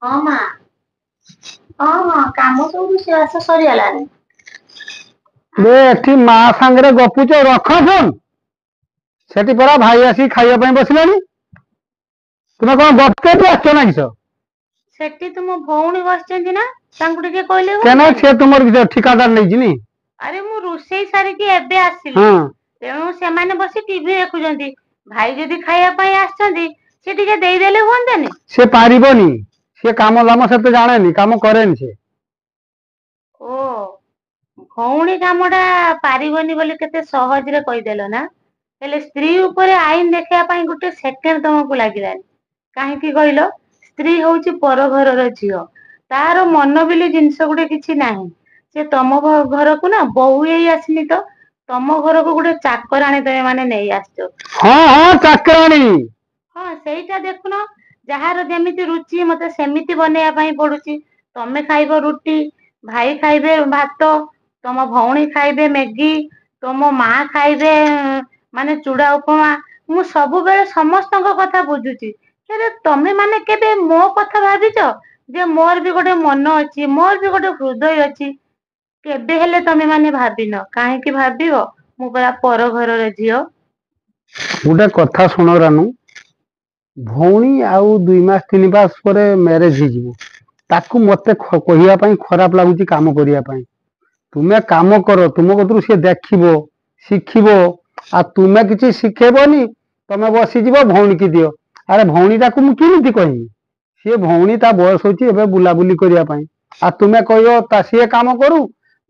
ହଁ ମା। ହଁ କାମ ସବୁ ରୋଷେଇବାସ ସରିଗଲାଣି। ଏଠି ମା ସାଙ୍ଗରେ ଗପୁଛ, ରଖ ଫୋନ୍। ସେଠି ପରା ଭାଇ ଆସିକି ଖାଇବା ପାଇଁ ବସିଲାଣି। ତୁମେ କଣ ଗପିବାକୁ ଆସିଛ ନା କିସ? ସେଠି ତୁମ ଭଉଣୀ ବସିଛନ୍ତି ନା, ତାଙ୍କୁ ଟିକେ କହିଲେ କେନ ହୁଅନ୍ତାନି? ସେ ତୁମର ଠିକାଦାର ନେଇଛିନି। ଆରେ ମୁଁ ରୋଷେଇ ସାରିକି ଏବେ ଆସିଲି। ହଁ ତେଣୁ ସେମାନେ ବସି ଟିଭି ଦେଖୁଛନ୍ତି। ଭାଇ ଯଦି ଖାଇବା ପାଇଁ ଆସିଛନ୍ତି, ସେ ଟିକେ ଦେଇଦେଲେ ହୁଅନ୍ତାନି? ସେ ପାରିବନି, ସେ କାମ ଦାମ ସେତେ ଜାଣେନି, କାମ କରେନି ସେ। ଓ ଭଉଣୀ କାମଟା ପାରିବନି ବୋଲି କେତେ ସହଜରେ କହିଦେଲ ନା। ହେଲେ ସ୍ତ୍ରୀ ଉପରେ ଆଇନ ଦେଖେଇବା ପାଇଁ ଗୋଟେ ସେକେଣ୍ଡ ତମକୁ ଲାଗିଲାନି। କାହିଁକି କହିଲ? ସ୍ତ୍ରୀ ହଉଛି ପର ଘରର ଝିଅ। ତାର ମନ ବୋଲି ଜିନିଷ ଗୋଟେ କିଛି ନାହିଁ। ସେ ତମ ଘରକୁ ନା ବୋହୂ ହେଇ ଆସିନି ତ, ତମ ଘରକୁ ଗୋଟେ ଚାକରାଣୀ ତମେ ମାନେ ନେଇ ଆସିଛ। ହଁ ହଁ ଚାକରାଣୀ। ହଁ ସେଇଟା ଦେଖୁନ, ଯାହାର ଯେମିତି ରୁଚି ମତେ ସେମିତି ବନେଇବା ପାଇଁ ପଡୁଛି। ତମେ ଖାଇବ ରୁଟି, ଭାଇ ଖାଇବେ ଭାତ, ତମ ଭଉଣୀ ଖାଇବେ ମ୍ୟାଗି, ତମ ମା ଖାଇବେ ମାନେ ଚୁଡା ଉପମା। ମୁଁ ସବୁବେଳେ ସମସ୍ତଙ୍କ କଥା ବୁଝୁଛି। ହେଲେ ତମେ ମାନେ କେବେ ମୋ କଥା ଭାବିଛ? ଯେ ମୋର ବି ଗୋଟେ ମନ ଅଛି, ମୋର ବି ଗୋଟେ ହୃଦୟ ଅଛି। କେବେ ହେଲେ ତମେ ମାନେ ଭାବିନ। କାହିଁକି ଭାବିବ? ମୁଁ ପରା ପର ଘରର ଝିଅ। ଗୋଟେ କଥା ଶୁଣ ରାନୁ, ଭଉଣୀ ଆଉ 2 ମାସ 3 ମାସ ପରେ ମ୍ୟାରେଜ ହେଇଯିବ। ତାକୁ ମତେ କହିବା ପାଇଁ ଖରାପ ଲାଗୁଛି କାମ କରିବା ପାଇଁ। ତୁମେ କାମ କର, ତୁମ କତିରୁ ସିଏ ଦେଖିବ, ଶିଖିବ। ଆଉ ତୁମେ କିଛି ଶିଖେଇବନି, ତମେ ବସିଯିବ ଭଉଣୀ କି ଦିଅ। ଆରେ ଭଉଣୀଟାକୁ ମୁଁ କେମିତି କହିବି? ସିଏ ଭଉଣୀ, ତା ବୟସ ହଉଛି ଏବେ ବୁଲାବୁଲି କରିବା ପାଇଁ। ଆଉ ତୁମେ କହିବ ସିଏ କାମ କରୁ,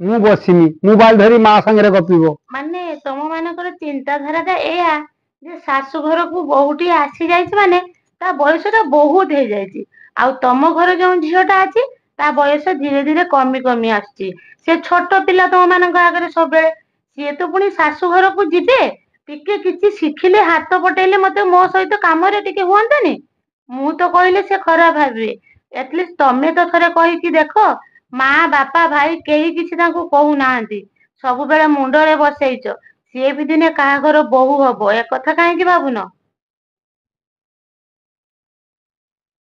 ମୁଁ ବସିମି ମୋବାଇଲ ଧରି ମା ସାଙ୍ଗରେ ଗପିବ। ମାନେ ତମ ମାନଙ୍କର ଚିନ୍ତାଧାରା ଟା ଏଇଆ ଯେ ଶାଶୁ ଘରକୁ ବୋହୂଟିଏ ଆସି ଯାଇଛି ମାନେ ତା ବୟସ ଟା ବହୁତ ହେଇଯାଇଛି। ଆଉ ତମ ଘରେ ଯୋଉ ଝିଅ ଟା ଅଛି, ତା ବୟସ ଧୀରେ ଧୀରେ କମି କମି ଆସୁଛି। ସେ ଛୋଟ ପିଲା ତମ ମାନଙ୍କ ଆଗରେ ସବୁବେଳେ। ସିଏ ତ ପୁଣି ଶାଶୁ ଘରକୁ ଯିବେ, ଟିକେ କିଛି ଶିଖିଲେ ହାତ ପଟେଇଲେ ମତେ ମୋ ସହିତ କାମରେ ଟିକେ ହୁଅନ୍ତାନି। ମୁଁ ତ କହିଲେ ସେ ଖରାପ ଭାବିବେ। ଆଟଲିଷ୍ଟ ତମେ ତ ଥରେ କହିକି ଦେଖ। ମା ବାପା ଭାଇ କେହି କିଛି ତାଙ୍କୁ କହୁନାହାନ୍ତି। ସବୁବେଳେ ମୁଣ୍ଡରେ ବସେଇଛ। ସିଏ ବି ଦିନେ କାହା ଘର ବୋହୂ ହବ, ଏ କଥା କାହିଁକି ଭାବୁନ?